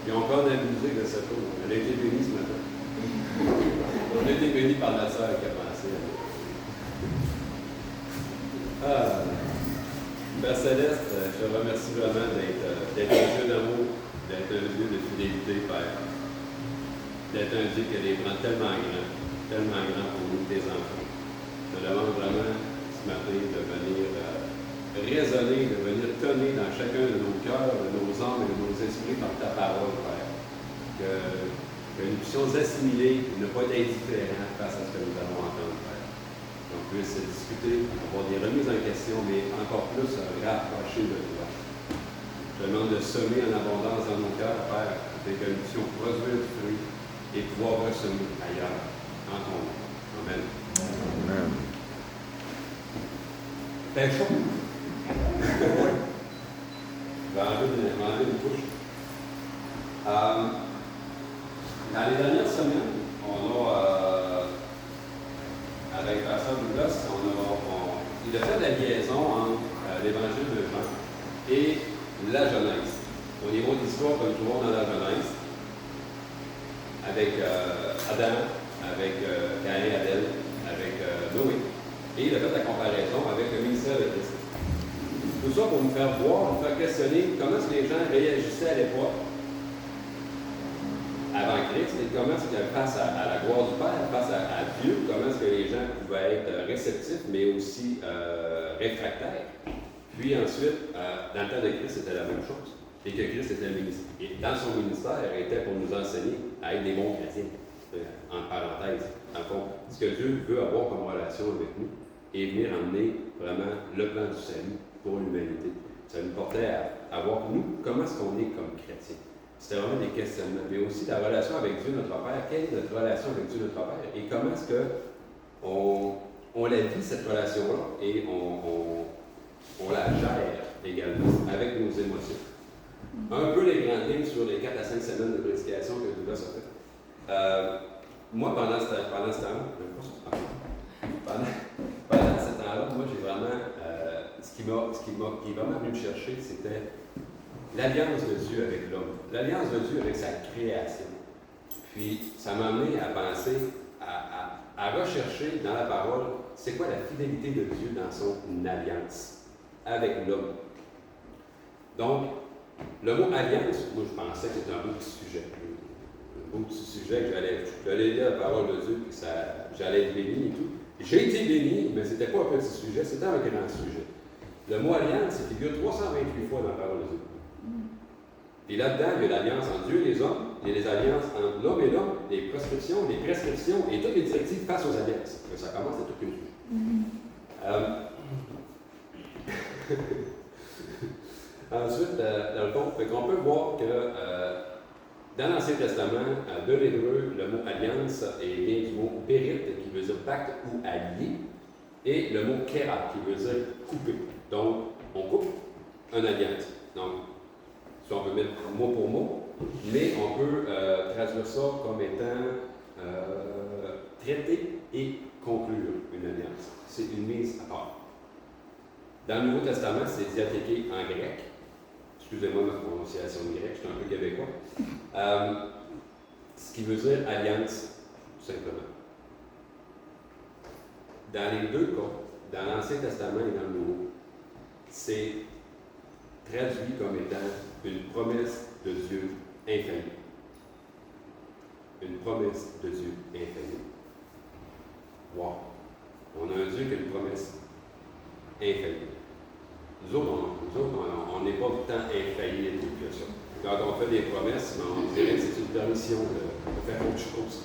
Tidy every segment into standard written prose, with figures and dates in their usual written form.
Puis on peut en abuser de cette eau. Elle a été bénie ce matin. On a été béni par la sœur qui a passé. Père Céleste, je te remercie vraiment d'être un Dieu d'amour, d'être un Dieu de fidélité, Père. D'être un Dieu qui a des bras tellement grands pour nous, tes enfants. Je te demande vraiment ce matin de venir résonner, de venir tonner dans chacun de nos cœurs, de nos âmes et de nos esprits par ta parole, Père. Que nous puissions assimiler, ne pas être indifférents face à ce que nous allons entendre, Père. Qu'on puisse discuter, avoir des remises en question, mais encore plus rapprocher de toi. Je te demande de semer en abondance dans nos cœurs, Père, afin que nous puissions produire du fruit et pouvoir ressemer ailleurs, en ton nom. Amen. Amen. Fait chaud. Oui. Je vais enlever une couche. Dans les dernières semaines, on a, avec Pasteur Douglas, il a fait la liaison entre l'Évangile de Jean et la Genèse. Au niveau de l'histoire, comme tout le monde dans la Genèse, avec Adam, avec Caïn et Abel, avec Noé. Et il a fait la comparaison avec le ministère de Christ. Tout ça pour nous faire voir, nous faire questionner comment est-ce que les gens réagissaient à l'époque, avant Christ, et comment est-ce que face à la gloire du Père, face à Dieu, comment est-ce que les gens pouvaient être réceptifs, mais aussi réfractaires. Puis ensuite, dans le temps de Christ, c'était la même chose. Et que Christ était le ministère. Et dans son ministère, était pour nous enseigner à être des bons chrétiens. En parenthèse, en fond, ce que Dieu veut avoir comme relation avec nous et venir emmener vraiment le plan du salut pour l'humanité. Ça nous portait à voir, nous, comment est-ce qu'on est comme chrétiens. C'était vraiment des questionnements, mais aussi la relation avec Dieu notre Père. Quelle est notre relation avec Dieu notre Père et comment est-ce qu'on la vit, cette relation-là, et on la gère également avec nos émotions. Un peu les grandes lignes sur les 4 à 5 semaines de prédication que Douglas a fait. Moi, pendant ce temps-là, pendant ce temps-là, moi, j'ai vraiment, ce qui est vraiment venu me chercher, c'était l'alliance de Dieu avec l'homme, l'alliance de Dieu avec sa création. Puis, ça m'a amené à penser, à rechercher dans la parole, c'est quoi la fidélité de Dieu dans son alliance avec l'homme. Donc, le mot alliance, moi, je pensais que c'était un beau petit sujet. Un beau petit sujet que j'allais lire la parole de Dieu, puis j'allais être béni et tout. J'ai été béni, mais ce n'était pas un petit sujet, c'était un grand sujet. Le mot alliance, il figure 328 fois dans la parole de Dieu. Et là-dedans, il y a l'alliance entre Dieu et les hommes, il y a les alliances entre l'homme et l'homme, les prescriptions et toutes les directives face aux alliances. Ça commence à toute une chose. Ensuite, dans le fond, on peut voir que dans l'Ancien Testament, de l'hébreu, le mot alliance vient du mot bérit, qui veut dire pacte ou allié, et le mot kéra, qui veut dire couper. Donc, on coupe une alliance. Donc, si on peut mettre mot pour mot, mais on peut traduire ça comme étant traiter et conclure une alliance. C'est une mise à part. Dans le Nouveau Testament, c'est diathéké en grec. Excusez-moi ma prononciation grecque, je suis un peu québécois. Ce qui veut dire alliance, tout simplement. Dans les deux cas, dans l'Ancien Testament et dans le Nouveau, c'est traduit comme étant une promesse de Dieu infaillible. Une promesse de Dieu infaillible. Wow! On a un Dieu qui a une promesse infaillible. Nous autres, on n'est pas tant infaillible que ça. Quand on fait des promesses, on dirait que c'est une permission de faire autre chose.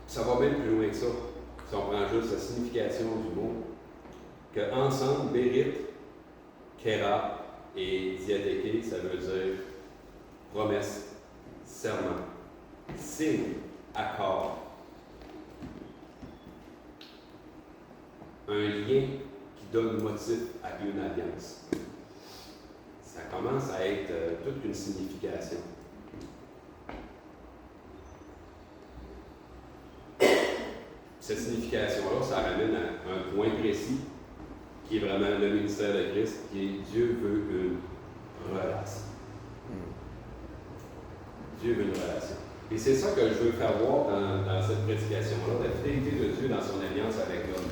Ça va même plus loin que ça. Si on prend juste la signification du mot, que ensemble, bérit, kéra et diathéké, ça veut dire promesse, serment, signe, accord. Un lien qui donne motif à une alliance. Ça commence à être toute une signification. Cette signification-là, ça ramène à un point précis qui est vraiment le ministère de Christ, qui est Dieu veut une relation. Dieu veut une relation. Et c'est ça que je veux faire voir dans cette prédication-là, la fidélité de Dieu dans son alliance avec l'homme.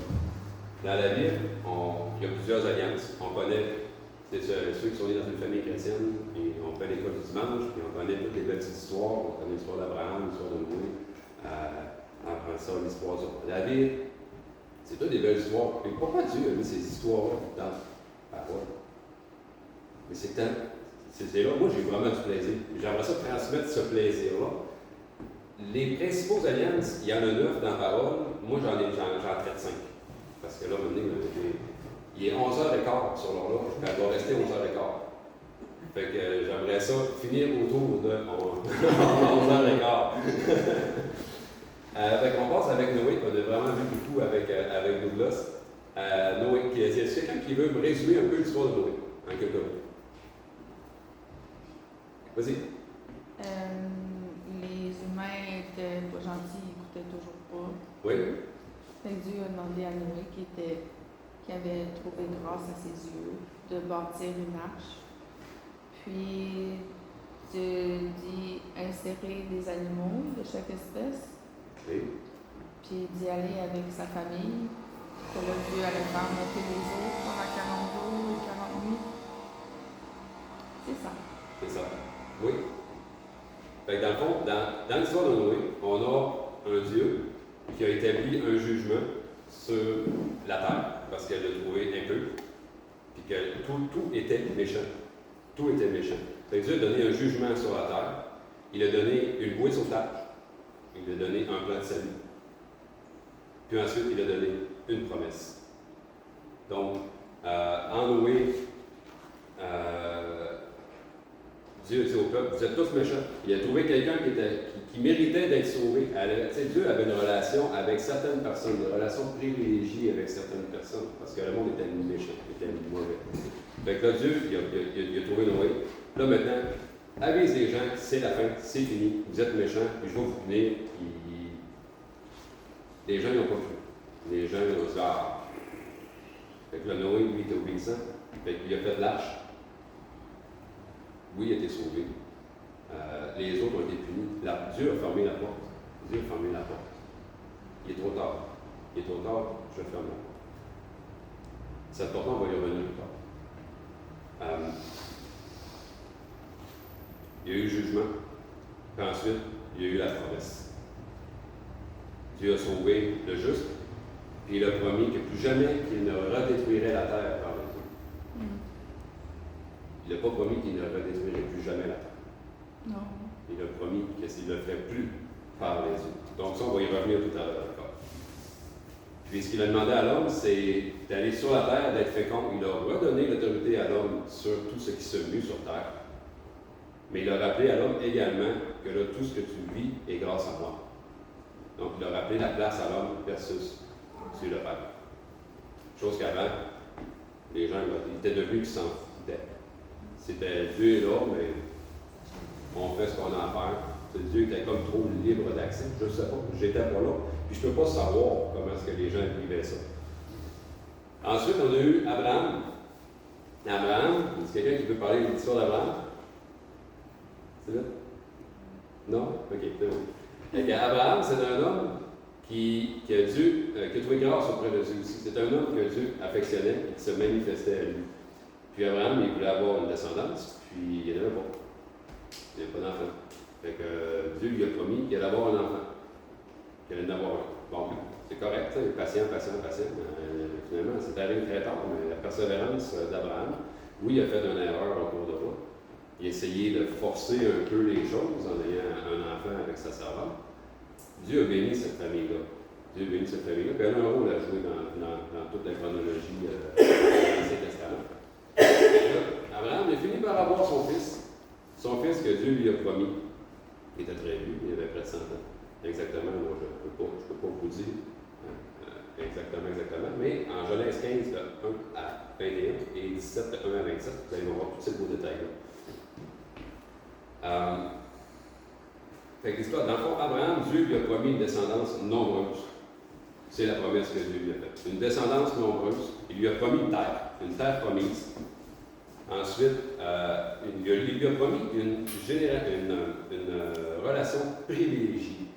Dans la Bible, il y a plusieurs alliances. On connaît ceux qui sont nés dans une famille chrétienne, et on fait l'école du dimanche, puis on connaît toutes les petites histoires. On connaît l'histoire d'Abraham, l'histoire de Noé, après ça, l'histoire de David. C'est toutes des belles histoires. Et pourquoi Dieu a mis ces histoires-là dans la parole? Mais c'est là, moi j'ai vraiment du plaisir. J'aimerais ça transmettre ce plaisir-là. Les principaux alliances, il y en a 9 dans la parole. Moi j'en traite 5. Parce que là, maintenant, il est 11h15 sur l'horloge, puis elle doit rester 11h15. Fait que j'aimerais ça finir autour de 11h15. On passe avec Noé, on a vraiment vu beaucoup avec Douglas. Noé, c'est quelqu'un qui veut me résumer un peu l'histoire de Noé, en quelques mots. Vas-y. Les humains étaient pas gentils, ils n'écoutaient toujours pas. Oui. Fait que Dieu a demandé à Noé, qui avait trouvé grâce à ses yeux, de bâtir une arche. Puis Dieu dit insérer des animaux de chaque espèce. Oui. Puis d'y aller avec sa famille. Que là, Dieu allait faire monter les eaux pendant 40 jours et 40 nuits. C'est ça. C'est ça. Oui. Fait que dans le fond, dans l'histoire de Noé, on a un Dieu qui a établi un jugement sur la terre, parce qu'elle l'a trouvé impure, puis que tout était méchant. Tout était méchant. Fait que Dieu a donné un jugement sur la terre, il a donné une bouée de sauvetage, il a donné un plan de salut, puis ensuite il a donné une promesse. Donc, en Noé, Dieu dit au peuple, vous êtes tous méchants. Il a trouvé quelqu'un qui méritait d'être sauvé. Dieu avait une relation avec certaines personnes, une relation privilégiée avec certaines personnes, parce que le monde était méchant, était mauvais. Fait que là, Dieu, il a trouvé Noé. Là, maintenant, avise les gens, c'est la fin, c'est fini, vous êtes méchants, puis je vais vous punir. Les gens n'ont pas cru. Les gens ont dit, ah. Fait que là, Noé, lui, était obéissant. Fait qu'il a fait l'arche. Oui, il a été sauvé. Les autres ont été punis. Dieu a fermé la porte. Dieu a fermé la porte. Il est trop tard. Il est trop tard, je ferme la porte. Cette porte-là, on va y revenir plus tard. Il y a eu le jugement. Puis ensuite, il y a eu la promesse. Dieu a sauvé le juste. Puis il a promis que plus jamais qu'il ne redétruirait la terre par le feu. Il n'a pas promis qu'il ne redétruirait plus jamais la terre. Non. Il a promis qu'il ne le ferait plus par les eaux. Donc ça, on va y revenir tout à l'heure. Puis ce qu'il a demandé à l'homme, c'est d'aller sur la terre, d'être fécond. Il a redonné l'autorité à l'homme sur tout ce qui se mue sur terre. Mais il a rappelé à l'homme également que là, tout ce que tu vis est grâce à moi. Donc il a rappelé la place à l'homme versus Dieu le Père. Chose qu'avant, les gens ils étaient devenus qui s'en foutaient. C'était Dieu est là, mais on fait ce qu'on a à faire. Dieu était comme trop libre d'accès. Je ne sais pas, j'étais pas là. Puis je ne peux pas savoir comment est-ce que les gens vivaient ça. Ensuite, on a eu Abraham. Abraham, c'est quelqu'un qui veut parler de l'histoire d'Abraham? C'est là? Non? Ok, c'est bon. Abraham, c'est un homme qui a trouvé grâce auprès de Dieu aussi. C'est un homme que Dieu affectionnait et qui se manifestait à lui. Puis Abraham, il voulait avoir une descendance, puis il n'y en avait pas. Il n'y avait pas d'enfant. Fait que Dieu lui a promis qu'il allait avoir un enfant. Qu'il allait en avoir un. Bon, c'est correct, patient. Finalement, c'est arrivé très tard, mais la persévérance d'Abraham, oui, il a fait une erreur au cours de route. Il a essayé de forcer un peu les choses en ayant un enfant avec sa servante. Dieu a béni cette famille-là. Puis elle a un rôle à jouer dans toute la chronologie de l'Ancien Testament. Abraham, il a fini par avoir son fils. Son fils que Dieu lui a promis. Il était très vieux, il avait près de 100 ans. Exactement, moi je ne peux pas vous dire exactement. Mais en Genèse 15, de 1 à 21 et 17, de 1 à 27, vous allez voir tous ces beaux détails-là. Fait que l'histoire, dans le fond, Abraham, Dieu lui a promis une descendance nombreuse. C'est la promesse que Dieu lui a faite. Une descendance nombreuse. Il lui a promis une terre promise. Ensuite, il lui a promis une relation privilégiée.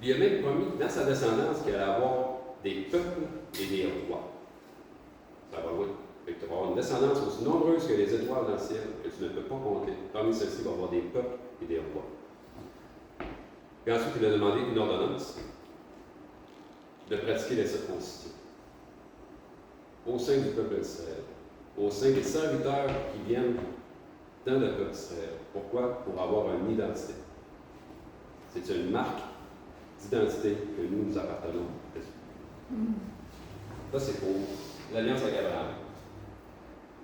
Il lui a même promis, dans sa descendance, qu'il allait avoir des peuples et des rois. Ça va loin. Tu vas avoir une descendance aussi nombreuse que les étoiles dans le ciel, que tu ne peux pas compter. Parmi ceux-ci, il va y avoir des peuples et des rois. Puis ensuite, il a demandé une ordonnance de pratiquer la circoncision au sein du peuple d'Israël, au sein des serviteurs qui viennent dans le peuple d'Israël. Pourquoi? Pour avoir une identité. C'est une marque d'identité que nous appartenons à Dieu. Ça, c'est pour l'alliance avec Abraham.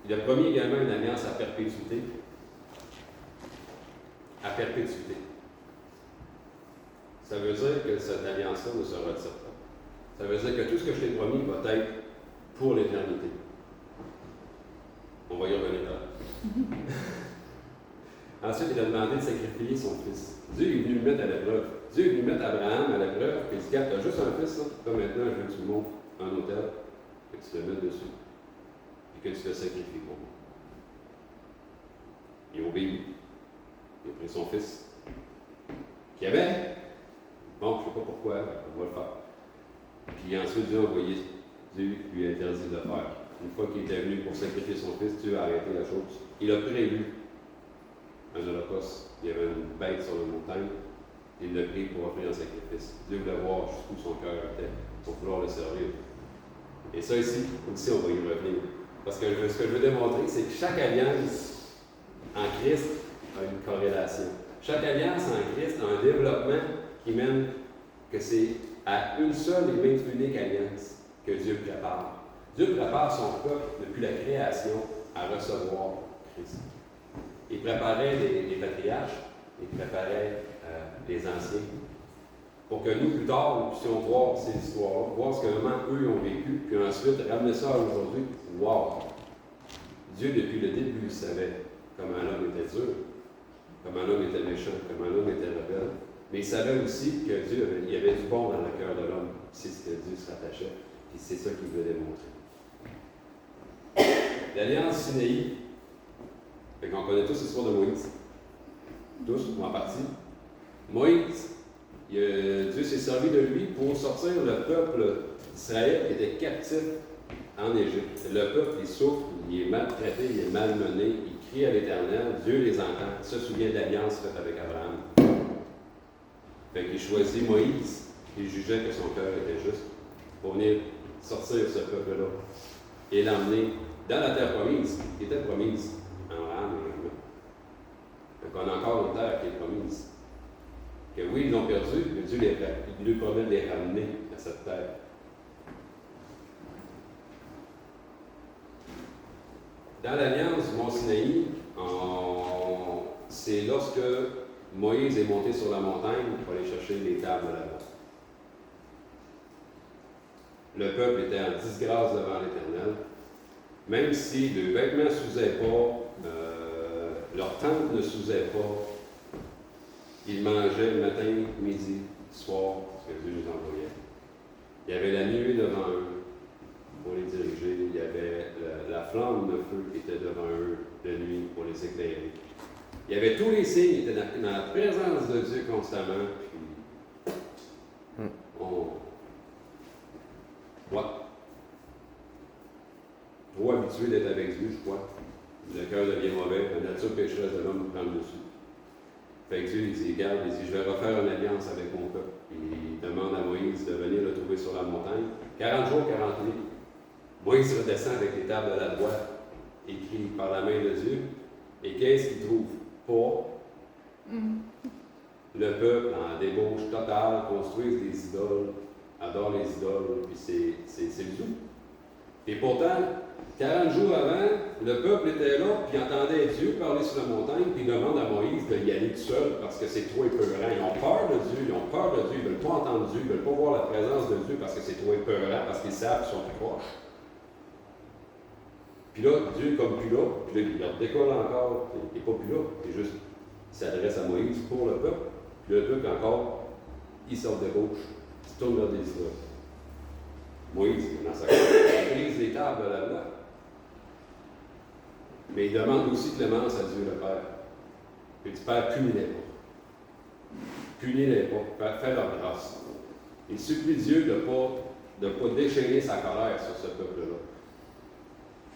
Il a promis également une alliance à perpétuité. À perpétuité. Ça veut dire que cette alliance-là ne se retire pas. Ça veut dire que tout ce que je t'ai promis va être pour l'éternité. On va y revenir là. Ensuite, il a demandé de sacrifier son fils. Dieu est venu le mettre à l'épreuve. Dieu est venu mettre Abraham à l'épreuve, puis il dit, tu as juste un fils, là. Là, maintenant, je veux que tu montes un autel, que tu le mettes dessus, et que tu le sacrifies pour moi. Il a obéi. Il a pris son fils, qui avait. Bon, je ne sais pas pourquoi, on va le faire. Puis ensuite, Dieu a envoyé, Dieu lui a interdit de le faire. Une fois qu'il était venu pour sacrifier son fils, Dieu a arrêté la chose. Il a prévu un holocauste. Il y avait une bête sur la montagne. Il l'a pris pour offrir un sacrifice. Dieu voulait voir jusqu'où son cœur était pour vouloir le servir. Et ça ici, aussi, on va y revenir. Parce que ce que je veux démontrer, c'est que chaque alliance en Christ a une corrélation. Chaque alliance en Christ a un développement qui mène que c'est à une seule et même unique alliance que Dieu prépare. Dieu prépare son peuple depuis la création à recevoir Christ. Il préparait les patriarches, il préparait les anciens, pour que nous, plus tard, nous puissions voir ces histoires-là, voir ce que vraiment eux ont vécu, puis ensuite ramener ça à aujourd'hui. Wow! Dieu, depuis le début, il savait comment l'homme était dur, comment l'homme était méchant, comment l'homme était rebelle, mais il savait aussi que Dieu il y avait du bon dans le cœur de l'homme. C'est ce que Dieu se rattachait, et c'est ça qu'il veut démontrer. L'alliance Sinaï, fait qu'on connaît tous l'histoire de Moïse. Tous, ou en partie. Moïse, Dieu s'est servi de lui pour sortir le peuple d'Israël qui était captif en Égypte. Le peuple, il souffre, il est maltraité, il est malmené, il crie à l'Éternel, Dieu les entend, il se souvient de l'alliance faite avec Abraham. Fait qu'il choisit Moïse, il jugeait que son cœur était juste, pour venir sortir ce peuple-là et l'emmener dans la terre promise, qui était promise en Abraham également. Fait qu'on a encore une terre qui est promise. Que oui, ils l'ont perdu, mais Dieu lui promet de les ramener à cette terre. Dans l'alliance du Mont Sinaï, c'est lorsque Moïse est monté sur la montagne pour aller chercher les tables de la loi. Le peuple était en disgrâce devant l'Éternel, même si le vêtement ne s'usait pas, leur tente ne s'usait pas, ils mangeaient le matin, midi, soir, ce que Dieu nous envoyait. Il y avait la nuée devant eux pour les diriger, il y avait la flamme de feu qui était devant eux de nuit pour les éclairer. Il y avait tous les signes, ils étaient dans la présence de Dieu constamment, puis ouais. Trop habitué d'être avec Dieu, je crois. Le cœur devient mauvais, la nature pécheresse de l'homme prend le dessus. Fait que Dieu, il dit, regarde, il dit, je vais refaire une alliance avec mon peuple. Il demande à Moïse de venir le trouver sur la montagne. 40 jours, 40 nuits. Moïse redescend avec les tables de la loi, écrites par la main de Dieu. Et qu'est-ce qu'il trouve? Pas. Le peuple, en débauche totale, construise des idoles, adore les idoles, puis c'est le tout. Et pourtant, 40 jours avant, le peuple était là, puis entendait Dieu parler sur la montagne, puis il demande à Moïse d'y aller tout seul, parce que c'est trop épeurant. Ils ont peur de Dieu, ils ne veulent pas entendre Dieu, ils ne veulent pas voir la présence de Dieu, parce que c'est trop épeurant, parce qu'ils savent qu'ils sont plus proches. Puis là, Dieu est comme plus là, puis là, il leur décolle encore, il n'est pas plus là, il s'adresse à Moïse pour le peuple, puis le peuple encore il se débauche, il se tourne vers des idoles. Moïse, dans sa il brise les tables de la loi. Mais il demande aussi clémence à Dieu le Père. Il dit, Père, punis-les pas. Punis-les pas, fais leur grâce. Il supplie Dieu de ne pas déchaîner sa colère sur ce peuple-là.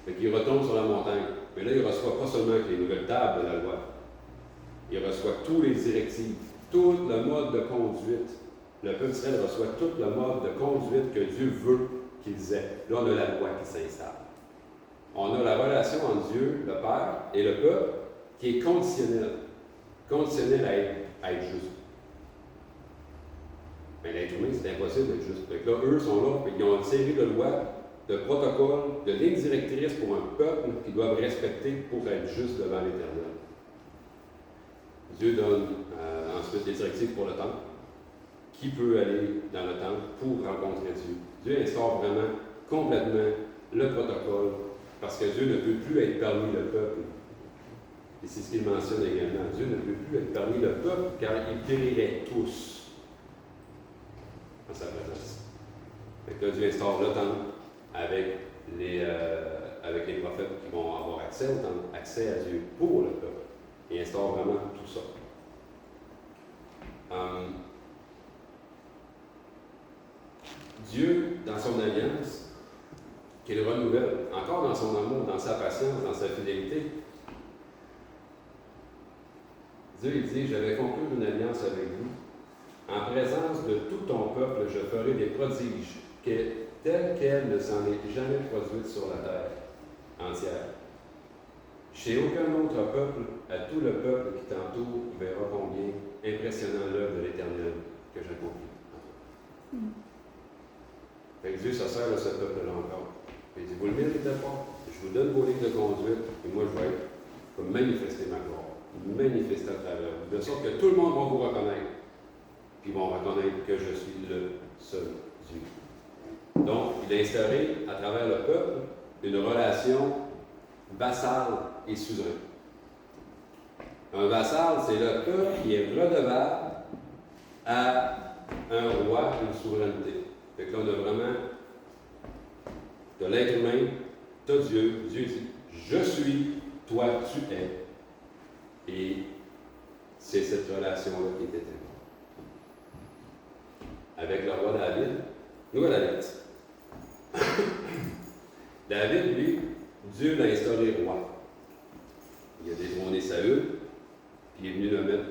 Fait qu'il retombe sur la montagne. Mais là, il ne reçoit pas seulement les nouvelles tables de la loi. Il reçoit tous les directives, tout le mode de conduite. Le peuple d'Israël reçoit tout le mode de conduite que Dieu veut qu'ils aient. Là, on a la loi qui s'installe. On a la relation entre Dieu, le Père, et le peuple qui est conditionnelle. Conditionnelle à être juste. Mais l'être humain, c'est impossible d'être juste. Donc là, eux sont là, ils ont une série de lois, de protocoles, de lignes directrices pour un peuple qu'ils doivent respecter pour être juste devant l'Éternel. Dieu donne ensuite des directives pour le temple. Qui peut aller dans le temple pour rencontrer Dieu? Dieu instaure vraiment complètement le protocole parce que Dieu ne peut plus être parmi le peuple. Et c'est ce qu'il mentionne également. Dieu ne peut plus être parmi le peuple car ils périraient tous en sa présence. Fait que là, Dieu instaure le temple avec les prophètes qui vont avoir accès au temple, accès à Dieu pour le peuple. Il instaure vraiment tout ça. Dieu, dans son alliance, qu'il renouvelle, encore dans son amour, dans sa patience, dans sa fidélité, Dieu il dit, « J'avais conclu une alliance avec vous. En présence de tout ton peuple, je ferai des prodiges, telles qu'elles ne s'en est jamais produites sur la terre entière. Chez aucun autre peuple, à tout le peuple qui t'entoure, verra combien impressionnant l'œuvre de l'Éternel que j'accomplis. » Fait que Dieu se sert de ce peuple-là encore. Il dit, vous ne le méritez pas. Je vous donne vos lignes de conduite, et moi je vais manifester ma gloire, manifester à travers vous, de sorte que tout le monde va vous reconnaître. Puis ils vont reconnaître que je suis le seul Dieu. Donc, il a instauré à travers le peuple une relation vassale et suzerain. Un vassal, c'est le peuple qui est redevable à un roi, une souveraineté. Fait que là, on a vraiment de l'être humain, tu as Dieu, Dieu dit, je suis, toi tu es. Et c'est cette relation-là qui était importante. Avec le roi David, nous à la lettre. David, lui, Dieu l'a instauré roi. Il a détrôné Saül, puis il est venu le mettre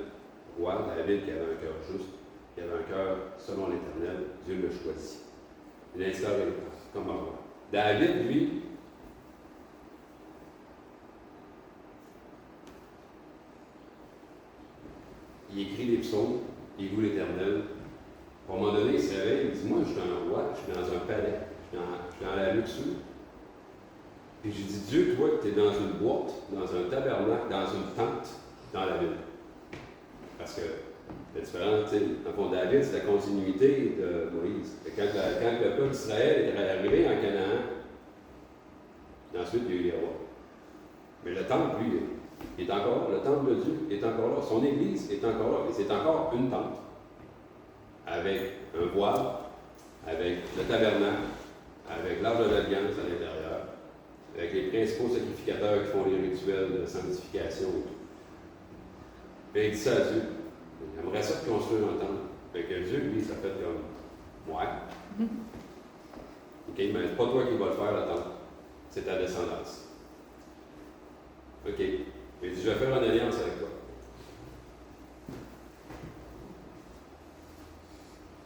roi. David qui avait un cœur juste, qui avait un cœur selon l'Éternel, Dieu l'a choisi. Il l'a instauré comme un roi. David, lui, il écrit des psaumes, il loue l'Éternel. À un moment donné, il se réveille, il dit, moi, je suis un roi, je suis dans un palais, je suis dans la luxure. Puis j'ai dit, Dieu, toi, tu es dans une boîte, dans un tabernacle, dans une tente, dans la ville. Parce que la différence, tu sais, en fond, David, c'est la continuité de Moïse. Quand le peuple d'Israël est arrivé en Canaan, ensuite, il y a eu les rois. Mais le temple, lui, il est encore là. Le temple de Dieu est encore là. Son Église est encore là. Et c'est encore une tente. Avec un voile, avec le tabernacle, avec l'arche de l'Alliance à l'intérieur, avec les principaux sacrificateurs qui font les rituels de sanctification et tout. Et il dit ça à Dieu. Il aimerait ça de construire un temple. Fait que Dieu, lui, ça fait comme, ouais. OK, mais c'est pas toi qui vas le faire, le temple. C'est ta descendance. OK. Il dit, je vais faire une alliance avec toi.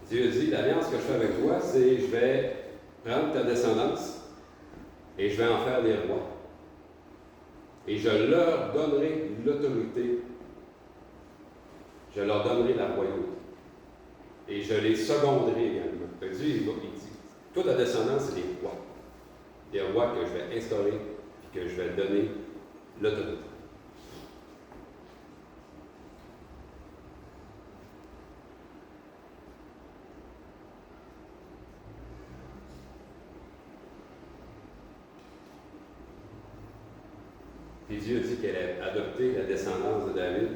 Dieu dit, l'alliance que je fais avec toi, c'est je vais prendre ta descendance et je vais en faire des rois. Et je leur donnerai l'autorité. Je leur donnerai la royauté. Et je les seconderai également. Fait que Dieu, il dit, toute ta descendance, c'est des rois. Des rois que je vais instaurer et que je vais donner l'autorité. Et Dieu dit qu'elle a adopté la descendance de David,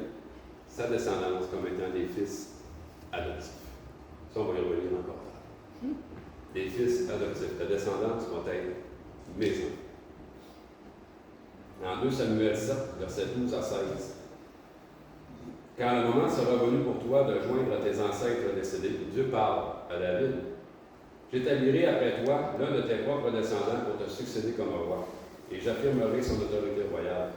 sa descendance, comme étant des fils adoptifs. des fils adoptifs. Ta descendance va être mes enfants. En 2 Samuel 7, versets 12 à 16. Quand le moment sera venu pour toi de joindre tes ancêtres décédés, Dieu parle à David. J'établirai après toi l'un de tes propres descendants pour te succéder comme roi, et j'affirmerai son autorité royale.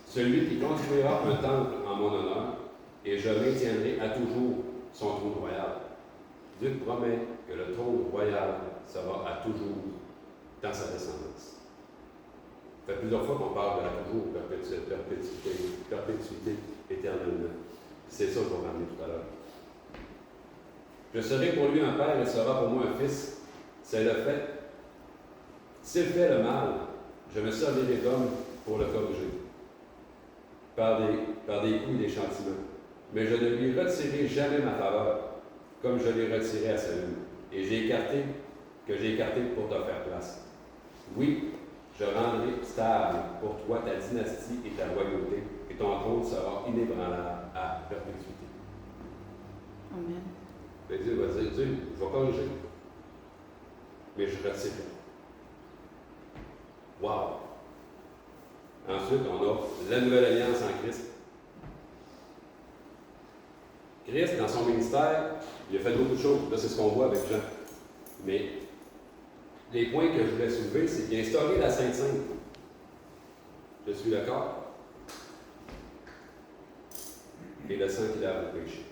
Celui qui construira un temple en mon honneur, et je maintiendrai à toujours son trône royal. Dieu promet que le trône royal sera à toujours dans sa descendance. Ça fait plusieurs fois qu'on parle de la toujours perpétuité éternellement. C'est ça que je vais ramener tout à l'heure. Je serai pour lui un père et sera pour moi un fils. C'est le fait. S'il fait le mal, je me servirai d'homme pour le corriger, par des coups et des châtiments. Mais je ne lui retirerai jamais ma faveur, comme je l'ai retiré à Saül, et j'ai écarté pour te faire place. Oui, je rendrai stable pour toi ta dynastie et ta royauté, et ton trône sera inébranlable à perpétuité. Amen. Mais Dieu va dire, Dieu, je vais corriger, mais je retirerai. Wow! Ensuite, on a la nouvelle alliance en Christ. Christ, dans son ministère, il a fait beaucoup de choses. Là, c'est ce qu'on voit avec Jean. Mais les points que je voulais soulever, c'est qu'il a instauré la Sainte Sainte. Je suis le corps et le sang qui lave le péché.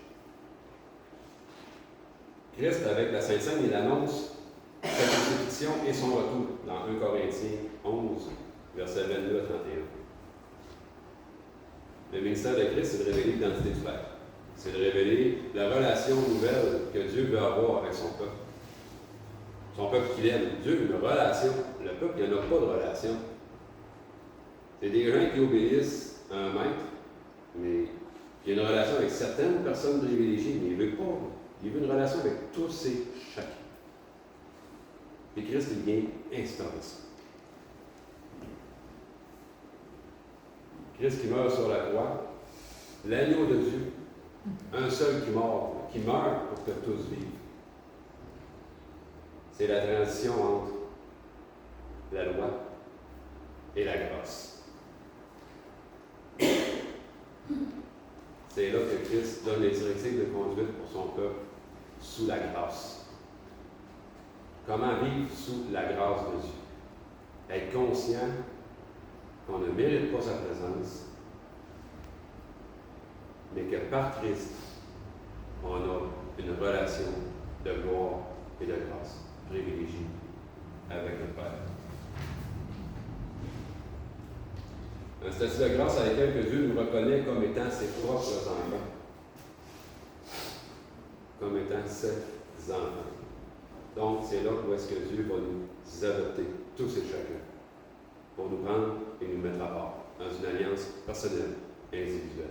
Christ, avec la Sainte Sainte, il annonce sa crucifixion et son retour dans 1 Corinthiens 11, versets 22 à 31. Le ministère de Christ, c'est de révéler l'identité du Père. C'est de révéler la relation nouvelle que Dieu veut avoir avec son peuple. Son peuple qu'il aime. Dieu a une relation. Le peuple, il n'y en a pas de relation. C'est des gens qui obéissent à un maître, mais il y a une relation avec certaines personnes privilégiées, mais il ne veut pas. Il veut une relation avec tous et chacun. Et Christ, il vient instaurer ça. Christ qui meurt sur la croix, l'agneau de Dieu, un seul qui meurt pour que tous vivent. C'est la transition entre la loi et la grâce. C'est là que Christ donne les directives de conduite pour son peuple sous la grâce. Comment vivre sous la grâce de Dieu? Être conscient qu'on ne mérite pas sa présence, mais que par Christ, on a une relation de gloire et de grâce privilégiée avec le Père. Un statut de grâce avec lequel que Dieu nous reconnaît comme étant ses propres enfants. Comme étant ses enfants. Donc, c'est là où est-ce que Dieu va nous adopter, tous et chacun, pour nous prendre et nous mettre à part, dans une alliance personnelle et individuelle.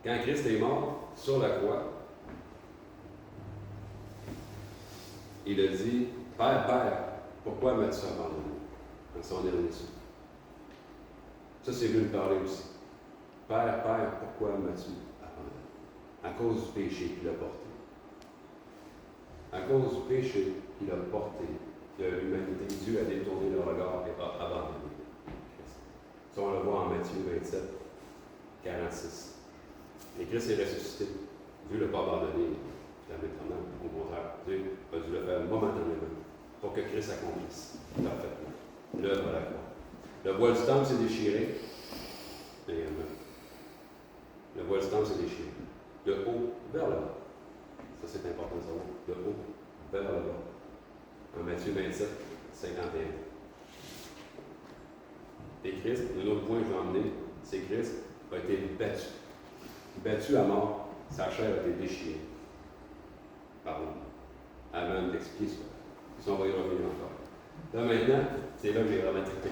Quand Christ est mort sur la croix, il a dit, Père, Père, pourquoi m'as-tu abandonné? Dans son dernier souffle. Ça, c'est venu me parler aussi. Père, Père, pourquoi m'as-tu abandonné? À cause du péché qu'il a porté. À cause du péché qu'il a porté de l'humanité, Dieu a détourné le regard et a abandonné Christ. Ça, on le voit en Matthieu 27, 46. Et Christ est ressuscité. Dieu ne l'a pas abandonné maintenant. Au contraire, Dieu a dû le faire momentanément pour que Christ accomplisse parfaitement l'œuvre à la croix. Le voile du temple s'est déchiré. Le voile du temple s'est déchiré. De haut vers le bas. Ça, c'est important de savoir. De haut vers le bas. En Matthieu 27, 51. Et Christ, un autre point que je vais emmener, c'est que Christ a été battu. Battu à mort. Sa chair a été déchirée. Pardon. Avant d'expliquer ça. Puis on va y revenir encore. Là maintenant, c'est là que j'ai vraiment trippé.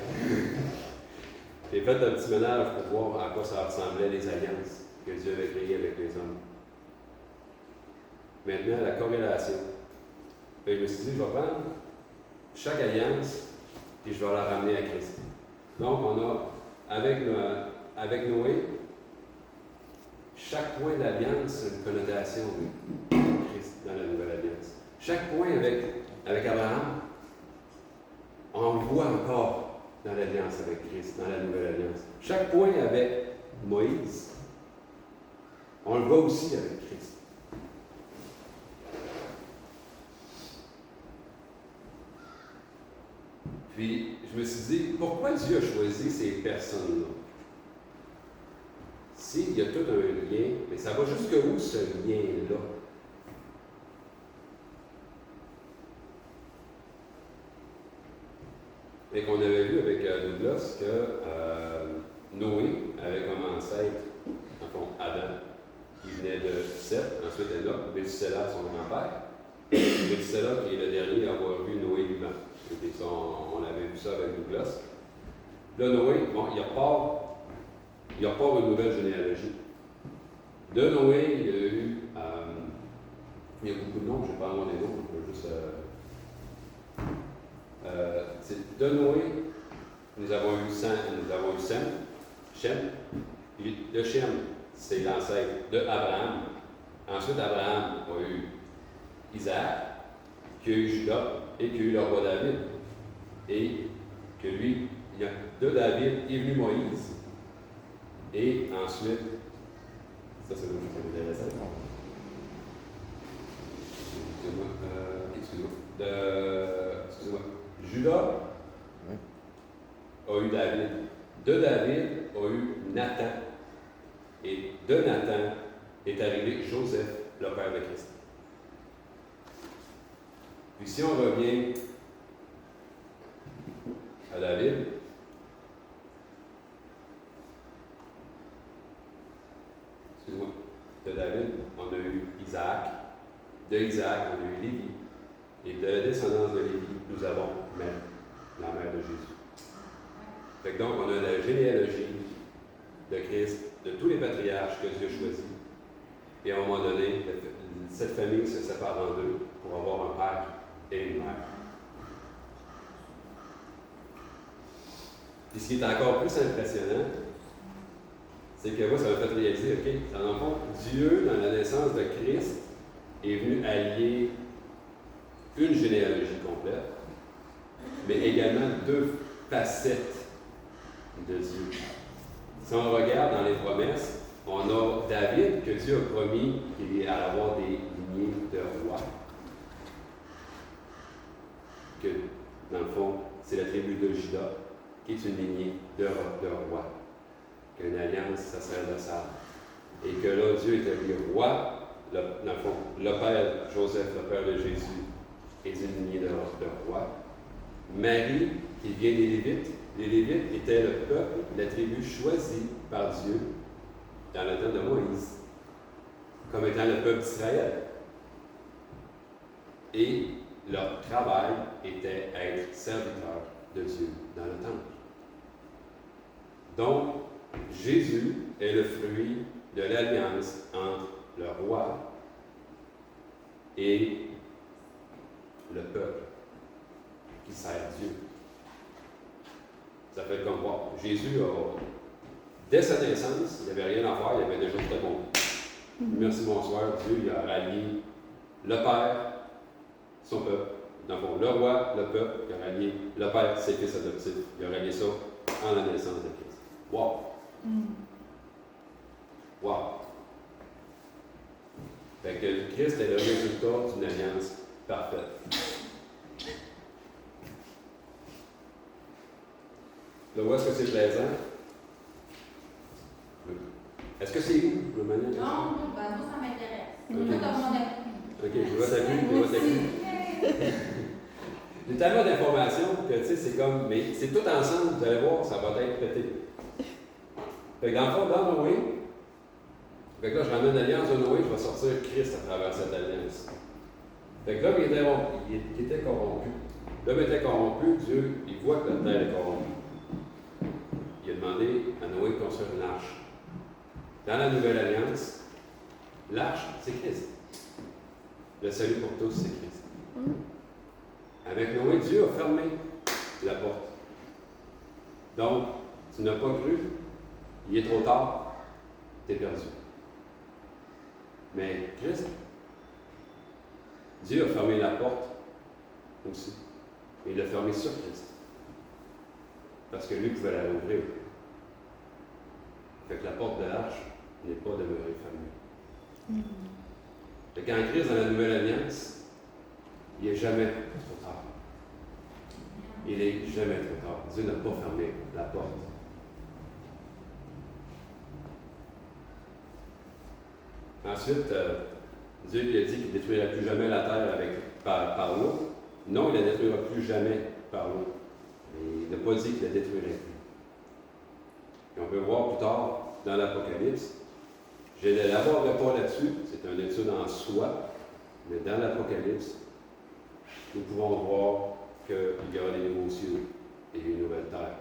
J'ai fait un petit ménage pour voir à quoi ça ressemblait les alliances que Dieu avait créées avec les hommes. Maintenant, la corrélation. Fait que je me suis dit, je vais prendre chaque alliance et je vais la ramener à Christ. Donc, on a, avec Noé, chaque point d'alliance a une connotation de Christ dans la nouvelle alliance. Chaque point avec Abraham, on le voit encore dans l'alliance avec Christ, dans la nouvelle alliance. Chaque point avec Moïse, on le voit aussi avec Christ. Puis, je me suis dit, pourquoi Dieu a choisi ces personnes-là? S'il y a tout un lien, mais ça va jusqu'où ce lien-là? Et qu'on avait vu avec Douglas que Noé avait comme ancêtre, en fond, Adam, qui venait de Seth, ensuite Enoch, Métusséla, son grand-père. Métusséla, qui est le dernier à avoir vu Noé vivant. On avait vu ça avec Douglas. Là, Noé, bon, il repart une nouvelle généalogie. De Noé, il y a eu. Il y a beaucoup de noms, je ne vais pas avoir les noms, je vais juste. De Noé, nous avons eu Sem, Shem. Puis de Shem, c'est l'ancêtre de Abraham. Ensuite, Abraham a eu Isaac, qui a eu Judas et qui a eu le roi David. Et que lui, de David est venu Moïse. Et ensuite, ça c'est l'autre chose qui m'intéressait. Excusez-moi. Judas a eu David. De David a eu Nathan. Et de Nathan est arrivé Joseph, le père de Christ. Puis si on revient à David, excusez-moi, de David, on a eu Isaac. De Isaac, on a eu Lévi. Et de la descendance de Lévi, nous avons Marie, la mère de Jésus. Fait que donc, on a la généalogie de Christ, de tous les patriarches que Dieu choisit. Et à un moment donné, cette famille se sépare en deux pour avoir un père et une mère. Et ce qui est encore plus impressionnant, c'est que moi, ça m'a fait réaliser, OK, dans le fond, Dieu, dans la naissance de Christ, est venu allier une généalogie complète, mais également deux facettes de Dieu. Si on regarde dans les promesses, on a David, que Dieu a promis qu'il allait avoir des lignées de rois. Que, dans le fond, c'est la tribu de Juda, qui est une lignée de rois. Qu'une alliance, ça serait de ça. Et que là, Dieu établit roi. Dans le fond, le père, Joseph, le père de Jésus, est une lignée de rois. Marie, qui vient des Lévites. Les Lévites étaient le peuple, la tribu choisie par Dieu dans le temps de Moïse, comme étant le peuple d'Israël. Et leur travail était être serviteur de Dieu dans le temple. Donc, Jésus est le fruit de l'alliance entre le roi et le peuple qui sert Dieu. Ça fait comme moi. Jésus dès sa naissance, il n'y avait rien à faire, il avait déjà tout accompli. Merci, bonsoir, Dieu, il a rallié le Père, son peuple. Dans le fond, le roi, le peuple, il a rallié le Père, ses fils adoptifs. Il a rallié ça en la naissance de Christ. Wow! Wow! Fait que Christ est le résultat d'une alliance parfaite. Là, où est-ce que c'est plaisant? Est-ce que c'est où? Non, moi, ça m'intéresse. OK, je vois ta pluie, J'ai tellement d'informations que, tu sais, c'est comme, mais c'est tout ensemble, vous allez voir, ça va être pété. Fait que dans le fond, dans Noé, fait que là, je ramène l'alliance de Noé, je vais sortir Christ à travers cette alliance. Fait que l'homme, il était corrompu. L'homme était corrompu, Dieu, il voit que la terre est corrompue. Il a demandé à Noé de construire une arche. Dans la nouvelle alliance, l'arche, c'est Christ. Le salut pour tous, c'est Christ. Avec Noé, Dieu a fermé la porte. Donc, tu n'as pas cru, il est trop tard, tu es perdu. Mais Christ, Dieu a fermé la porte aussi. Et il l'a fermée sur Christ. Parce que lui pouvait la rouvrir. Fait que la porte de l'arche n'est pas demeurée fermée. Fait qu'en Christ, dans la Nouvelle Alliance, il n'est jamais trop tard. Il n'est jamais trop tard. Dieu n'a pas fermé la porte. Ensuite, Dieu lui a dit qu'il ne détruirait plus jamais la terre par l'eau. Non, il ne la détruira plus jamais par l'eau. Il n'a pas dit qu'il la détruirait plus. Et on peut voir plus tard dans l'Apocalypse. Je ne l'aborderai pas là-dessus, c'est une étude en soi, mais dans l'Apocalypse, nous pouvons voir qu'il y aura des nouveaux cieux et une nouvelle terre.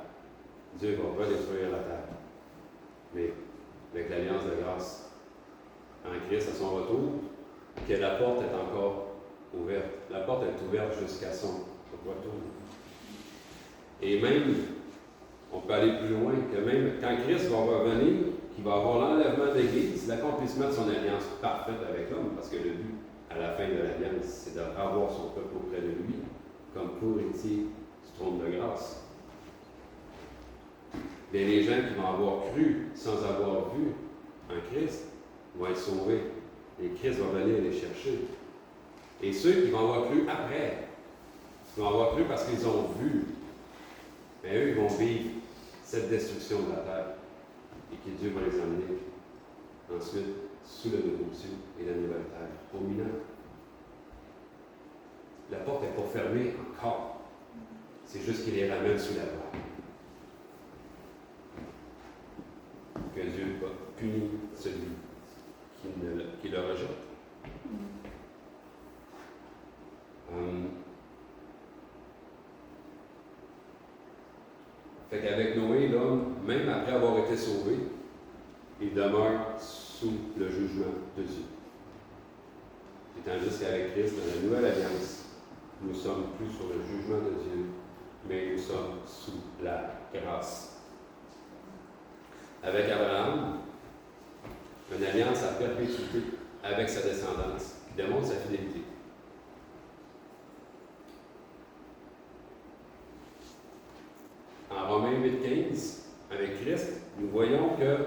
Dieu ne va pas détruire la terre. Mais avec l'alliance de grâce en Christ à son retour, que la porte est encore ouverte. La porte est ouverte jusqu'à son retour. Et même, on peut aller plus loin, que même quand Christ va revenir, qu'il va avoir l'enlèvement de l'Église, l'accomplissement de son alliance parfaite avec l'homme, parce que le but, à la fin de l'alliance, c'est d'avoir son peuple auprès de lui, comme co-héritier du trône de grâce. Mais les gens qui vont avoir cru sans avoir vu en Christ vont être sauvés. Et Christ va venir les chercher. Et ceux qui vont avoir cru après, qui vont avoir cru parce qu'ils ont vu, mais eux, ils vont vivre cette destruction de la terre. Et que Dieu va les emmener ensuite sous le nouveau ciel et la nouvelle terre, au milieu. La porte n'est pas fermée encore. C'est juste qu'il les ramène sous la loi. Que Dieu va punir celui qui le rejette. Fait qu'avec Noé, l'homme, même après avoir été sauvé, il demeure sous le jugement de Dieu. Et tandis qu'avec Christ, dans la nouvelle alliance, nous ne sommes plus sur le jugement de Dieu, mais nous sommes sous la grâce. Avec Abraham, une alliance à perpétuité avec sa descendance, qui démontre sa fidélité. En Romains 8,15, avec Christ, nous voyons que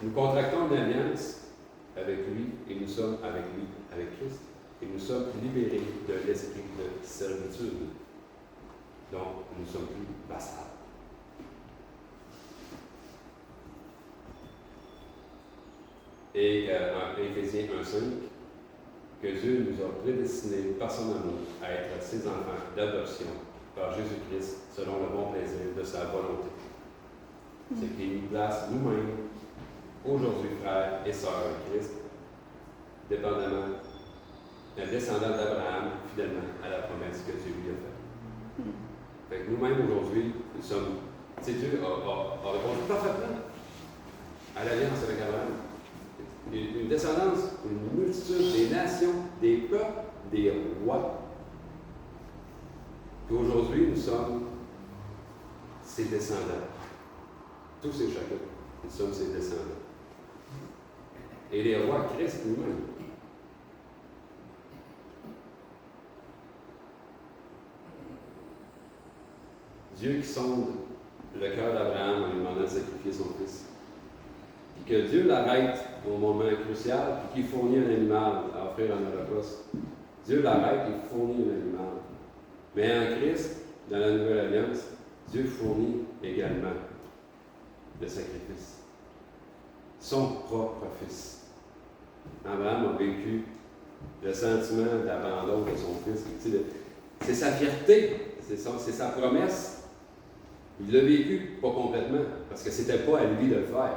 nous contractons une alliance avec lui et nous sommes avec lui, avec Christ, et nous sommes libérés de l'esprit de servitude. Donc, nous ne sommes plus vassals. Et en Éphésiens 1,5, que Dieu nous a prédestinés par son amour à être ses enfants d'adoption par Jésus-Christ selon le bon plaisir de sa volonté. C'est qu'il nous place nous-mêmes, aujourd'hui frères et sœurs en Christ, dépendamment d'un descendant d'Abraham, fidèlement à la promesse que Dieu lui a faite. Fait que nous-mêmes aujourd'hui, nous sommes. Dieu a répondu parfaitement à l'alliance avec Abraham. Une descendance, une multitude, des nations, des peuples, des rois. Puis aujourd'hui, nous sommes ses descendants. Tous et chacun, nous sommes ses descendants. Et les rois, Christ nous-mêmes. Dieu qui sonde le cœur d'Abraham en lui demandant de sacrifier son fils. Puis que Dieu l'arrête au moment crucial, puis qu'il fournit un animal à offrir en holocauste. Dieu l'arrête et fournit un animal. Mais en Christ, dans la Nouvelle Alliance, Dieu fournit également le sacrifice. Son propre fils. Abraham a vécu le sentiment d'abandon de son fils. C'est sa fierté, c'est sa promesse. Il l'a vécu, pas complètement, parce que ce n'était pas à lui de le faire,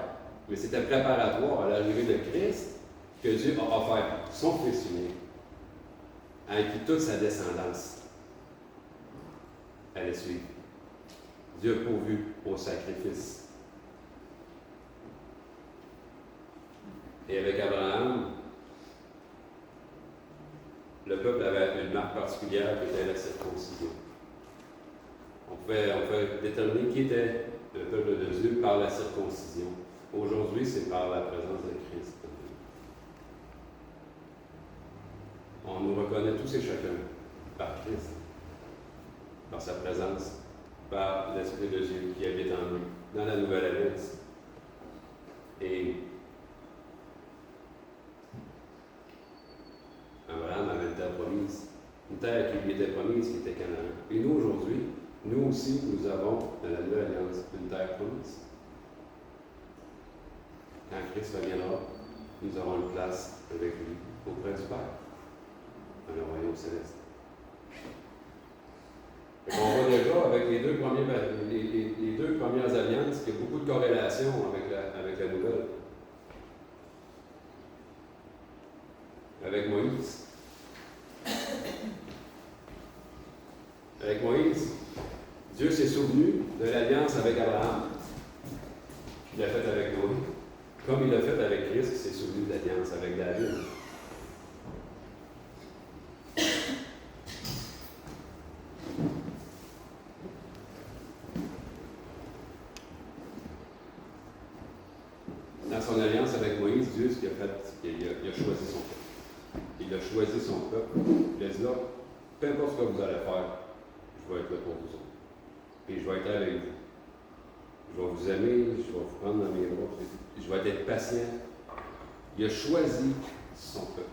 mais c'était préparatoire à l'arrivée de Christ que Dieu a offert son Fils unique, avec qui toute sa descendance allait suivre. Dieu a pourvu au sacrifice. Et avec Abraham, le peuple avait une marque particulière qui était la circoncision. On pouvait déterminer qui était le peuple de Dieu par la circoncision. Aujourd'hui, c'est par la présence de Christ. dans la Nouvelle Alliance. Et Abraham avait une terre promise, une terre qui lui était promise, qui était Canaan. Et nous, aujourd'hui, nous aussi, nous avons dans la Nouvelle Alliance une terre promise. Quand Christ reviendra, nous aurons une place avec lui auprès du Père, dans le royaume céleste. On voit déjà avec les deux premières alliances qu'il y a beaucoup de corrélations avec la nouvelle. Avec Moïse. Avec Moïse, Dieu s'est souvenu de l'alliance avec Abraham. Il l'a fait avec Noé. Comme il l'a fait avec Christ, il s'est souvenu de l'alliance avec David. Dans son alliance avec Moïse, Dieu, ce qu'il a fait, c'est qu'il a choisi son peuple. Il a choisi son peuple. Il a dit là, peu importe ce que vous allez faire, je vais être là pour vous autres. Et je vais être avec vous. Je vais vous aimer, je vais vous prendre dans mes bras, je vais être patient. Il a choisi son peuple.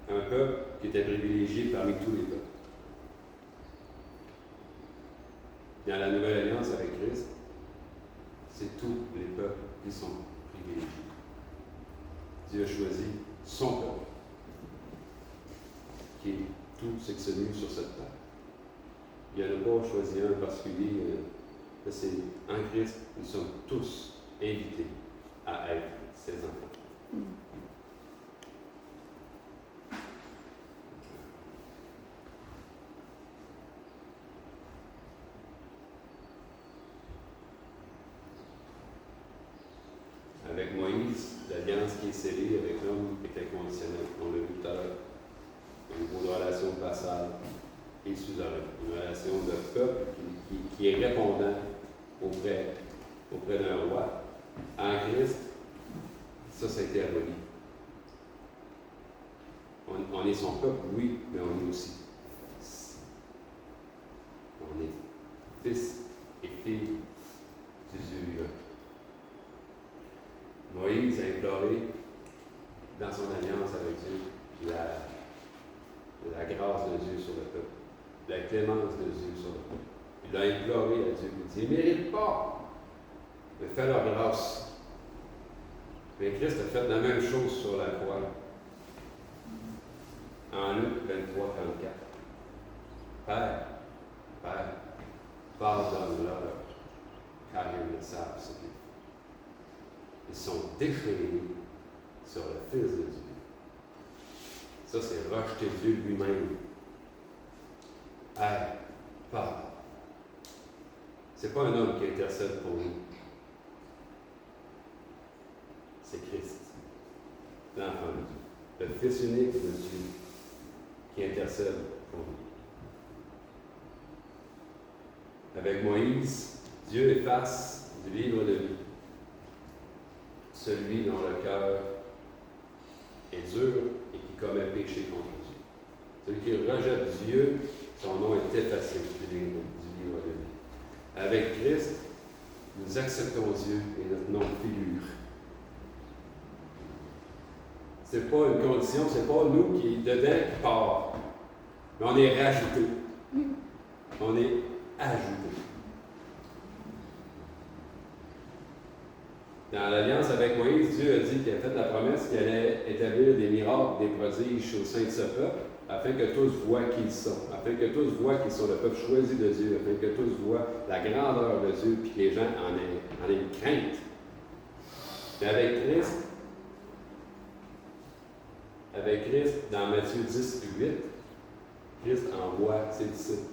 Un peuple qui était privilégié parmi tous les peuples. Dans la nouvelle alliance avec Christ, c'est tous les peuples qui sont privilégiés. Dieu a choisi son peuple, qui est tout ce qui se venu sur cette terre. Il n'a pas choisi un particulier. C'est en Christ, nous sommes tous invités à être ses enfants. Avec Moïse, l'alliance qui est scellée avec l'homme était conditionnelle. On l'a vu tout à l'heure. Au niveau de relation passale et suzeraine. Une relation de peuple qui est répondant auprès d'un roi. En Christ, ça a été aboli. On est son peuple, oui, mais on est aussi. On est fils et filles du Dieu vivant. Moïse a imploré dans son alliance avec Dieu la grâce de Dieu sur le peuple, la clémence de Dieu sur le peuple. Il a imploré à Dieu, il dit, ils ne méritent pas, mais fais leur grâce. Mais Christ a fait la même chose sur la croix. En Luc 23, 34. Père, pardonne-leur, car ils ne savent ce qu'ils font. Ils sont déchaînés sur le Fils de Dieu. Ça, c'est rejeter Dieu lui-même. Pardon. Ce n'est pas un homme qui intercède pour nous. C'est Christ, l'enfant de Dieu, le Fils unique de Dieu, qui intercède pour nous. Avec Moïse, Dieu efface du livre de vie celui dont le cœur est dur et qui commet péché contre Dieu. Celui qui rejette Dieu, son nom est effacé du livre de vie. Avec Christ, nous acceptons Dieu et notre nom figure. Ce n'est pas une condition, ce n'est pas nous qui dedans qui part. Mais on est rajouté. On est ajouté. Dans l'alliance avec Moïse, Dieu a dit qu'il a fait la promesse qu'il allait établir des miracles, des prodiges au sein de ce peuple, afin que tous voient qui ils sont, afin que tous voient qu'ils sont le peuple choisi de Dieu, afin que tous voient la grandeur de Dieu, puis que les gens en aient une crainte. Mais avec Christ, dans Matthieu 10, 8, Christ envoie ses disciples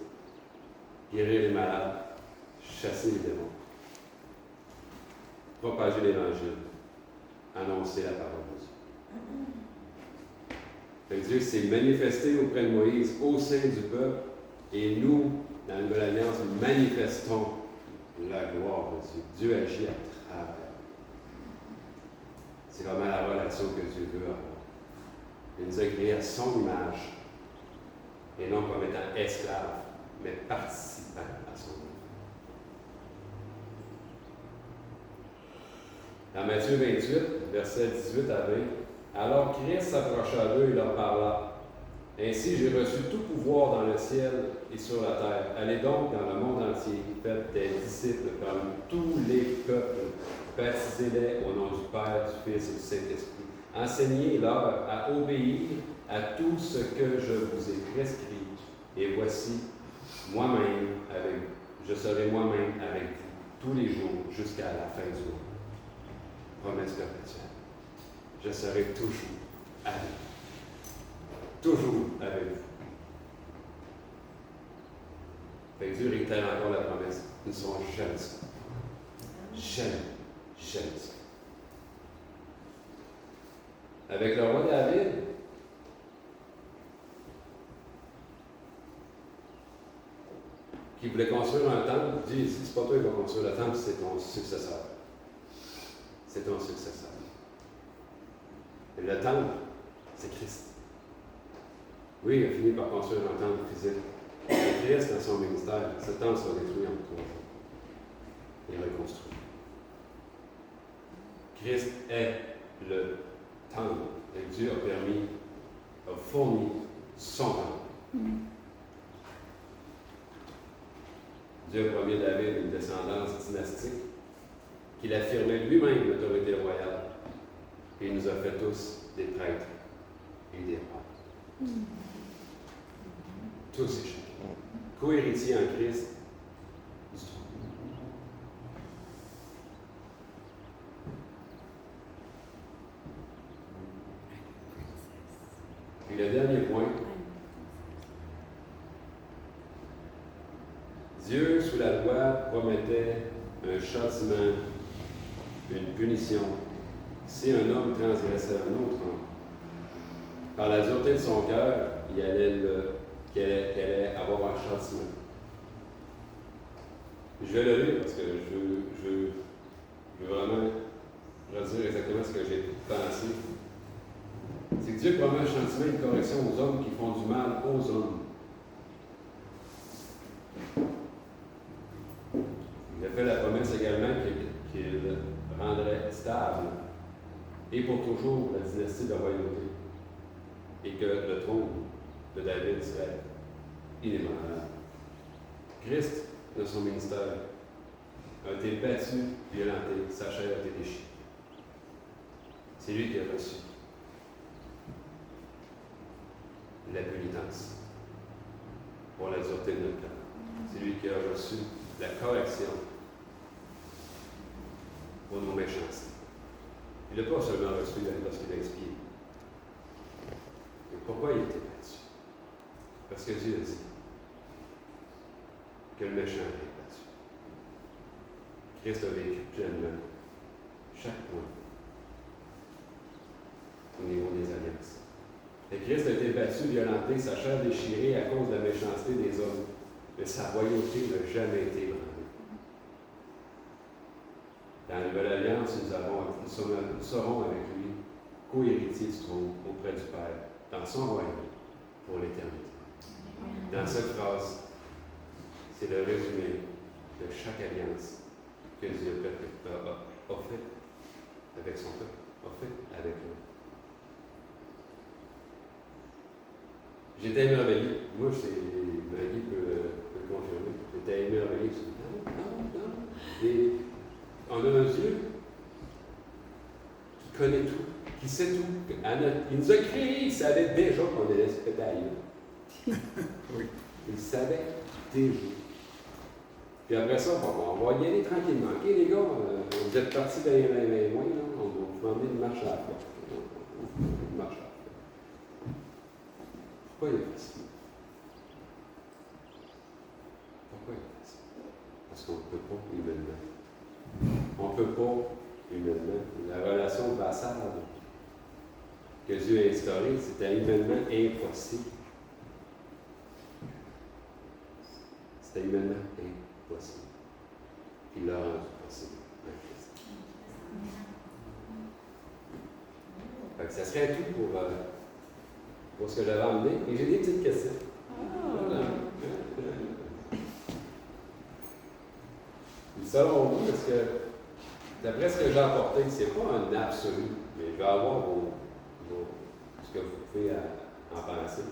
guérir les malades, chasser les démons, propager l'Évangile, annoncer la parole de Dieu. Dieu s'est manifesté auprès de Moïse au sein du peuple, et nous, dans la Nouvelle Alliance, nous manifestons la gloire de Dieu. Dieu agit à travers. C'est vraiment la relation que Dieu veut avoir. Il nous a créés à son image. et non comme étant esclave, mais participant à son œuvre. Dans Matthieu 28, versets 18 à 20, alors Christ s'approcha d'eux et leur parla. Ainsi, j'ai reçu tout pouvoir dans le ciel et sur la terre. Allez donc dans le monde entier, faites des disciples parmi tous les peuples, baptisez-les au nom du Père, du Fils et du Saint-Esprit. Enseignez-leur à obéir à tout ce que je vous ai prescrit. Et voici, moi-même avec vous. Je serai moi-même avec vous tous les jours jusqu'à la fin du monde. Promesse perpétuelle. Je serai toujours avec vous. Toujours avec vous. Fait que Dieu réitère encore la promesse. Nous ne serons jamais seuls. Jamais, jamais seuls. Avec le roi David, qui voulait construire un temple, Dieu dit, c'est pas toi qui vas construire le temple, c'est ton successeur. C'est ton successeur. Et le temple, c'est Christ. Oui, il a fini par construire un temple physique. Mais Christ, dans son ministère, ce temple sera détruit en 3 jours. Et reconstruit. Christ est le temple. Et Dieu a fourni son temple. Dieu a promis à David une descendance dynastique, qu'il affirmait lui-même l'autorité royale. Et il nous a fait tous des prêtres et des rois. Tous et chacun. Co-héritiers en Christ du trône. Et le dernier point, Dieu, sous la loi, promettait un châtiment, une punition, si un homme transgressait un autre homme. Par la dureté de son cœur, il allait avoir un châtiment. Je vais le lire parce que je veux vraiment redire exactement ce que j'ai pensé. C'est que Dieu promet un châtiment, une correction aux hommes qui font du mal aux hommes. Il a fait la promesse également qu'il rendrait stable et pour toujours la dynastie de la royauté et que le trône de David serait inébranlable. Christ, dans son ministère, a été battu, violenté, sa chair a été déchirée. C'est lui qui a reçu la pénitence pour la dureté de notre cœur. C'est lui qui a reçu la correction pour nos méchancetés. Il n'a pas seulement reçu lorsqu'il a expié. Et pourquoi il a été battu? Parce que Dieu a dit que le méchant est battu. Christ a vécu pleinement chaque point au niveau des alliances. Et Christ a été battu, violenté, sa chair déchirée à cause de la méchanceté des hommes. Mais sa royauté n'a jamais été ébranlée. Dans la Nouvelle Alliance, nous serons avec lui co-héritiers du trône auprès du Père, dans son royaume, pour l'éternité. Dans cette phrase, c'est le résumé de chaque alliance que Dieu a fait avec son peuple, a fait avec nous. J'étais émerveillé. Moi, Maggie peut le confirmer. J'étais émerveillé. Et on a un Dieu qui connaît tout, qui sait tout. Il nous a créés, il savait déjà qu'on allait se pétailler. Oui. Il savait déjà. Puis après ça, on va y aller tranquillement. OK, les gars, vous êtes partis dans les loin, on va vous emmener une marche à la fois. Une marche à la fois. Pourquoi il a fait ça? Pourquoi il a fait ça? Parce qu'on ne peut pas humainement. On ne peut pas humainement. La relation vassale que Dieu a instaurée, c'était humainement impossible. C'était humainement impossible. Il l'a rendu possible en Christ. Fait que ça serait tout pour ce que j'avais emmené. Et j'ai des petites questions. Voilà. Puis selon vous, est-ce que, d'après ce que j'ai apporté, c'est pas un absolu, mais je vais avoir ce que vous pouvez en penser.